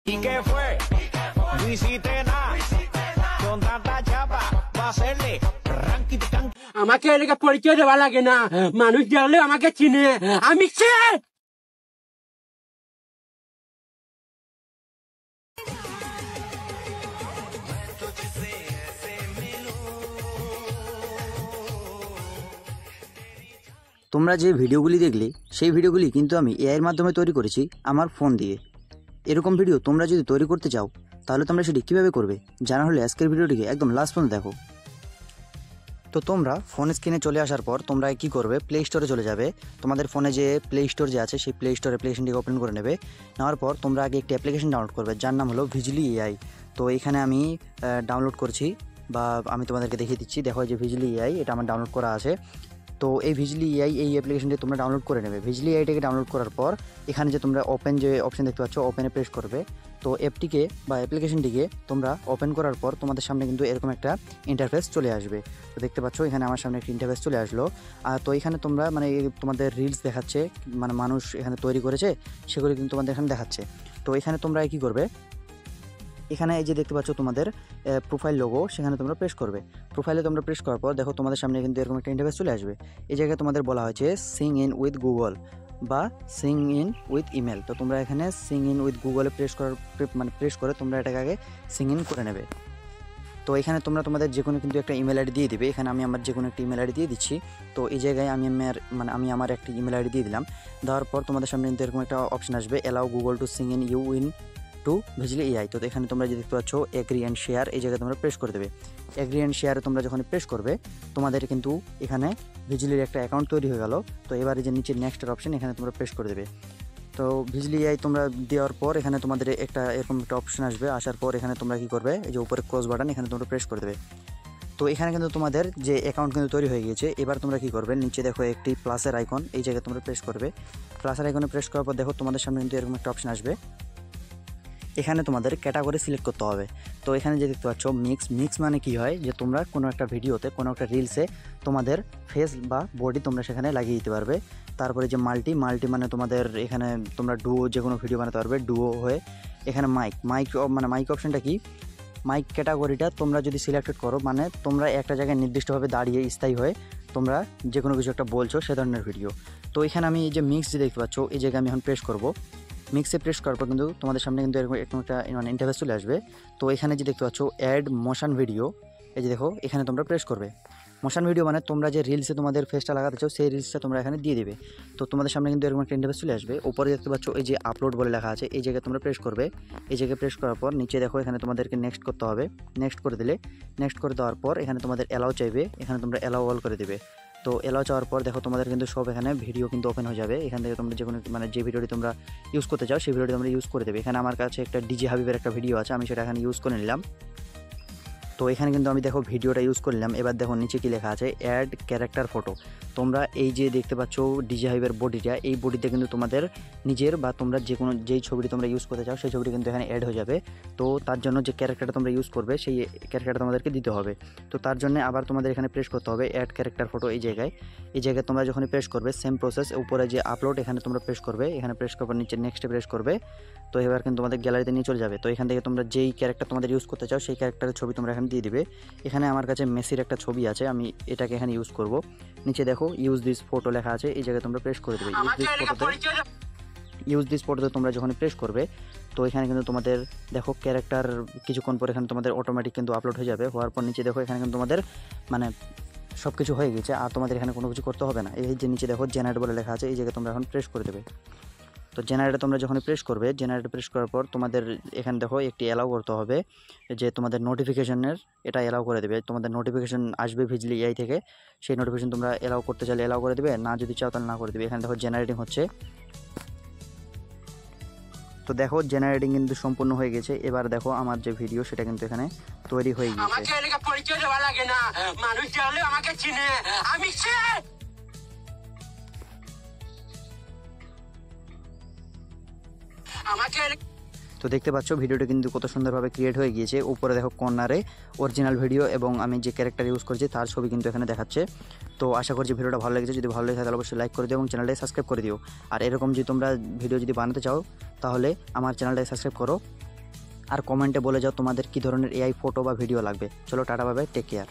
¿Y qué fue? No hiciste nada. Con tanta chapa, va a hacerle ranking. আমাকে এলাকা পরিচয় দেওয়া লাগে না, মানুষ দেখলে আমাকে চিনে। আমি কে? তোমরা যে ভিডিওগুলি দেখলে সেই ভিডিওগুলি কিন্তু আমি এআইয়ের মাধ্যমে তৈরি করেছি আমার ফোন দিয়ে। এরকম ভিডিও তোমরা যদি তৈরি করতে চাও তাহলে তোমরা সেটি কীভাবে করবে জানা হলে আজকের ভিডিওটিকে একদম লাস্ট পর্যন্ত দেখো। তো তোমরা ফোন স্ক্রিনে চলে আসার পর তোমরা কি করবে, প্লে স্টোরে চলে যাবে। তোমাদের ফোনে যে প্লে স্টোর যে আছে সেই প্লে স্টোর অ্যাপ্লিকেশনটিকে ওপেন করে নেবে। নেওয়ার পর তোমরা আগে একটি অ্যাপ্লিকেশন ডাউনলোড করবে যার নাম হলো ভিজলি এআই। তো এখানে আমি ডাউনলোড করছি বা আমি তোমাদেরকে দেখিয়ে দিচ্ছি। দেখো যে ভিজলি এআই এটা আমার ডাউনলোড করা আছে। তো এই ভিজলি এআই এই অ্যাপ্লিকেশনটি তোমরা ডাউনলোড করে নেবে। ভিজলি এআইটাকে ডাউনলোড করার পর এখানে যে তোমরা ওপেন যে অপশন দেখতে পাচ্ছ ওপেনে প্রেস করবে। তো অ্যাপটিকে বা অ্যাপ্লিকেশনটিকে তোমরা ওপেন করার পর তোমাদের সামনে কিন্তু এরকম একটা ইন্টারফেস চলে আসবে। তো দেখতে পাচ্ছ এখানে আমার সামনে একটা ইন্টারফেস চলে আসলো। তো এখানে তোমরা মানে তোমাদের রিলস দেখাচ্ছে, মানে মানুষ এখানে তৈরি করেছে সেগুলো কিন্তু তোমাদের এখানে দেখাচ্ছে। তো এখানে তোমরা কী করবে, এখানে এই যে দেখতে পাচ্ছ তোমাদের প্রোফাইল লোগো, সেখানে তোমরা প্রেস করবে। প্রোফাইলে তোমরা প্রেস করার পর দেখো তোমাদের সামনে কিন্তু এরকম একটা ইন্টারফেস চলে আসবে। এই জায়গায় তোমাদের বলা হয়েছে সিং ইন উইথ গুগল বা সিং ইন উইথ ইমেল। তো তোমরা এখানে সিং ইন উইথ গুগলে প্রেস করে তোমরা এটাকে আগে সিং ইন করে নেবে। তো এখানে তোমরা তোমাদের যে কোনো কিন্তু একটা ইমেল আইডি দিয়ে দিবে। এখানে আমি আমার যে কোনো একটা ইমেল আইডি দিয়ে দিচ্ছি। তো এই জায়গায় আমি আমার একটা ইমেল আইডি দিয়ে দিলাম। দেওয়ার পর তোমাদের সামনে কিন্তু এরকম একটা অপশন আসবে, allow Google to sign in you into Visily AI. তো এখানে তোমরা যে দেখতে পাচ্ছ এগ্রি অ্যান্ড শেয়ার, এই জায়গায় তোমরা প্রেস করে দেবে। এগ্রি অ্যান্ড শেয়ারে তোমরা যখন প্রেস করবে তোমাদের কিন্তু এখানে ভিজলির একটা অ্যাকাউন্ট তৈরি হয়ে গেল। তো এবারে যে নিচে নেক্সটের অপশন এখানে তোমরা প্রেস করে দেবে। তো ভিজলি এআই তোমরা দেওয়ার পর এখানে তোমাদের একটা এরকম একটা অপশন আসবে। আসার পর এখানে তোমরা কী করবে, এই যে উপরে ক্রস বাটন এখানে তোমরা প্রেস করে দেবে। তো এখানে কিন্তু তোমাদের যে অ্যাকাউন্ট কিন্তু তৈরি হয়ে গিয়েছে। এবার তোমরা কী করবে, নিচে দেখো একটি প্লাসের আইকন, এই জায়গায় তোমরা প্রেস করবে। প্লাসের আইকনে প্রেস করার পর দেখো তোমাদের সামনে কিন্তু এরকম একটা অপশন আসবে। এখানে তোমাদের ক্যাটাগরি সিলেক্ট করতে হবে। তো এখানে যে দেখতে পাচ্ছ মিক্স মানে কি হয়, যে তোমরা কোনো একটা ভিডিওতে কোনো একটা রিলসে তোমাদের ফেস বা বডি তোমরা সেখানে লাগিয়ে দিতে পারবে। তারপরে যে মাল্টি মানে তোমাদের এখানে তোমরা ডুও যে কোনো ভিডিও বানাতে পারবে ডুও হয়ে। এখানে মাইক অপশনটা কি, মাইক ক্যাটাগরিটা তোমরা যদি সিলেক্টেড করো মানে তোমরা একটা জায়গায় নির্দিষ্টভাবে দাঁড়িয়ে স্থায়ী হয়ে তোমরা যে কোনো কিছু একটা বলছো সে ধরনের ভিডিও। তো এখানে আমি এই যে মিক্স যে দেখতে পাচ্ছ এই জায়গায় আমি এখন প্রেস করবো। মিক্সে প্রেস করার পর কিন্তু তোমাদের সামনে কিন্তু এরকম একটা ইন্টারফেস চলে আসবে। তো এখানে যে দেখতে পাচ্ছ অ্যাড মোশন ভিডিও, এই যে দেখো এখানে তোমরা প্রেস করবে। মোশন ভিডিও মানে তোমরা যে রিলসে তোমাদের ফেসটা লাগাতে চাও সেই রিলসটা তোমরা এখানে দিয়ে দেবে। তো তোমাদের সামনে কিন্তু এরকম একটা ইন্টারফেস চলে আসবে। উপরে দেখতে পাচ্ছ এই যে আপলোড বলে লেখা আছে, এই জায়গায় তোমরা প্রেস করবে। এই জায়গায় প্রেস করার পর নিচে দেখো এখানে তোমাদেরকে নেক্সট করতে হবে। নেক্সট করে দিলে, নেক্সট করে দেওয়ার পর এখানে তোমাদের অ্যালাউ চাইবে, এখানে তোমরা অ্যালাউ অল করে দেবে। তো অ্যালাউ চাওয়ার পর দেখো তোমাদের কিন্তু সব এখানে ভিডিও কিন্তু ওপেন হয়ে যাবে। এখান থেকে তোমরা যে কোনো যে ভিডিওটি তোমরা ইউজ করতে চাও সেই ভিডিওটি তোমরা ইউজ করে দেবে। এখানে আমার কাছে একটা ডিজে হাবিবের একটা ভিডিও আছে, আমি সেটা এখানে ইউজ করে নিলাম। তো এখানে কিন্তু আমি দেখো ভিডিওটা ইউজ করলাম। এবার দেখো নিচে কি লেখা আছে, অ্যাড ক্যারেক্টার ফটো। তোমরা এই যে দেখতে পাচ্ছ ডিজে হাইবের বডিটা, এই বডিতে কিন্তু তোমাদের নিজের বা তোমরা যেই ছবিটি তোমরা ইউজ করতে চাও সেই ছবিটি কিন্তু এখানে অ্যাড হয়ে যাবে। তো তার জন্য যে ক্যারেক্টারটা তোমরা ইউজ করবে সেই ক্যারেক্টারটা তোমাদেরকে দিতে হবে। তো তার জন্য আবার তোমাদের এখানে প্রেস করতে হবে অ্যাড ক্যারেক্টার ফটো। এই জায়গায় তোমরা যখনই প্রেস করবে সেম প্রসেস, উপরে যে আপলোড এখানে তোমরা প্রেস করবে। এখানে প্রেস করার পর নিচে নেক্সটে প্রেস করবে। তো এবার কিন্তু তোমাদের গ্যালারিতে নিয়ে চলে যাবে। তো এখান থেকে তোমরা যেই ক্যারেক্টার তোমাদের ইউজ করতে চাও সেই ক্যারেক্টারের ছবি তোমরা এখানে দিয়ে দিবে। এখানে আমার কাছে মেসির একটা ছবি আছে, আমি এটাকে এখানে ইউজ করব। নিচে দেখো ইউজ দিস ফটো লেখা আছে, এই জায়গায় তোমরা প্রেস করে দেবে। ইউজ দিস ফটোতে তোমরা যখন প্রেস করবে তো এখানে কিন্তু তোমাদের দেখো ক্যারেক্টার কিছুক্ষণ পর এখানে তোমাদের অটোমেটিক কিন্তু আপলোড হয়ে যাবে। হওয়ার পর নিচে দেখো এখানে কিন্তু তোমাদের মানে সব কিছু হয়ে গেছে, আর তোমাদের এখানে কোনো কিছু করতে হবে না। এই যে নিচে দেখো জেনারেট বলে লেখা আছে, এই জায়গায় তোমরা এখন প্রেস করে দেবে। তো জেনারেটে তোমরা যখন প্রেস করবে, জেনারেটে প্রেস করার পর তোমাদের এখানে দেখো একটি অ্যালাউ করতে হবে, যে তোমাদের নোটিফিকেশনের এটা অ্যালাউ করে দেবে। তোমাদের নোটিফিকেশন আসবে ভিজলি এআই থেকে, সেই নোটিফিকেশন তোমরা অ্যালাউ করতে চাইলে অ্যালাউ করে দেবে, না যদি চাও তাহলে না করে দেবে। এখানে দেখো জেনারেটিং হচ্ছে। তো দেখো জেনারেটিং কিন্তু সম্পূর্ণ হয়ে গেছে। এবার দেখো আমার যে ভিডিও সেটা কিন্তু এখানে তৈরি হয়ে গেছে। আমাকে এলাকা পরিচয় দেওয়া লাগে না, মানুষ দেখলে আমাকে চিনে। আমি কে? তো দেখতে পাচ্ছ ভিডিওটা কিন্তু কত সুন্দরভাবে ক্রিয়েট হয়ে গিয়েছে। উপরে দেখো কর্নারে অরিজিনাল ভিডিও এবং আমি যে ক্যারেক্টার ইউজ করেছি তার ছবি কিন্তু এখানে দেখাচ্ছে। তো আশা করছি ভিডিওটা ভালো লেগেছে। যদি ভালো লেগে থাকে তাহলে অবশ্যই লাইক করে দিও এবং চ্যানেলটাকে সাবস্ক্রাইব করে দিও। আর এরকম যদি তোমরা ভিডিও যদি বানাতে চাও তাহলে আমার চ্যানেলটাকে সাবস্ক্রাইব করো। আর কমেন্টে বলে যাও তোমাদের কী ধরনের এআই ফটো বা ভিডিও লাগবে। চলো টাটা, বাই বাই, টেক কেয়ার।